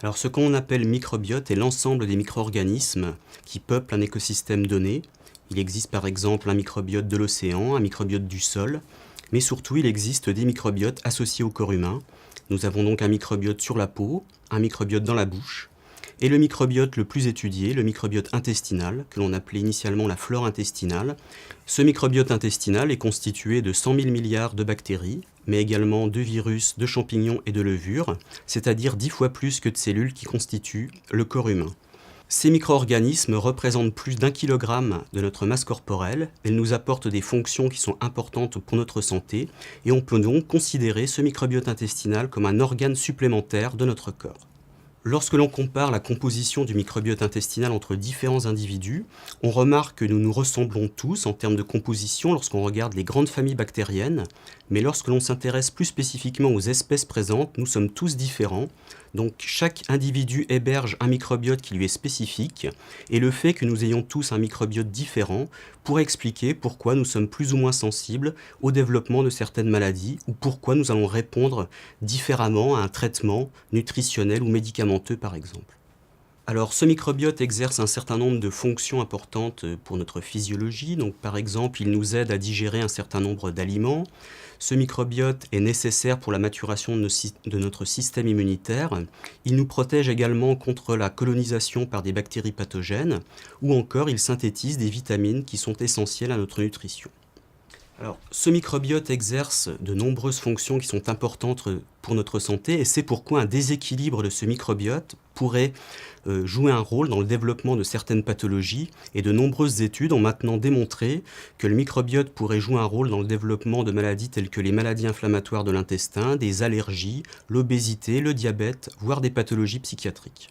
Alors ce qu'on appelle microbiote est l'ensemble des micro-organismes qui peuplent un écosystème donné. Il existe par exemple un microbiote de l'océan, un microbiote du sol, mais surtout il existe des microbiotes associés au corps humain. Nous avons donc un microbiote sur la peau, un microbiote dans la bouche, et le microbiote le plus étudié, le microbiote intestinal, que l'on appelait initialement la flore intestinale. Ce microbiote intestinal est constitué de 100 000 milliards de bactéries, mais également de virus, de champignons et de levures, c'est-à-dire 10 fois plus que de cellules qui constituent le corps humain. Ces micro-organismes représentent plus d'1 kilogramme de notre masse corporelle, ils nous apportent des fonctions qui sont importantes pour notre santé, et on peut donc considérer ce microbiote intestinal comme un organe supplémentaire de notre corps. Lorsque l'on compare la composition du microbiote intestinal entre différents individus, on remarque que nous nous ressemblons tous en termes de composition lorsqu'on regarde les grandes familles bactériennes, mais lorsque l'on s'intéresse plus spécifiquement aux espèces présentes, nous sommes tous différents. Donc chaque individu héberge un microbiote qui lui est spécifique, et le fait que nous ayons tous un microbiote différent pourrait expliquer pourquoi nous sommes plus ou moins sensibles au développement de certaines maladies, ou pourquoi nous allons répondre différemment à un traitement nutritionnel ou médicamenteux par exemple. Alors, ce microbiote exerce un certain nombre de fonctions importantes pour notre physiologie. Donc, par exemple, il nous aide à digérer un certain nombre d'aliments. Ce microbiote est nécessaire pour la maturation de notre système immunitaire. Il nous protège également contre la colonisation par des bactéries pathogènes, ou encore il synthétise des vitamines qui sont essentielles à notre nutrition. Alors, ce microbiote exerce de nombreuses fonctions qui sont importantes pour notre santé, et c'est pourquoi un déséquilibre de ce microbiote pourrait jouer un rôle dans le développement de certaines pathologies, et de nombreuses études ont maintenant démontré que le microbiote pourrait jouer un rôle dans le développement de maladies telles que les maladies inflammatoires de l'intestin, des allergies, l'obésité, le diabète, voire des pathologies psychiatriques.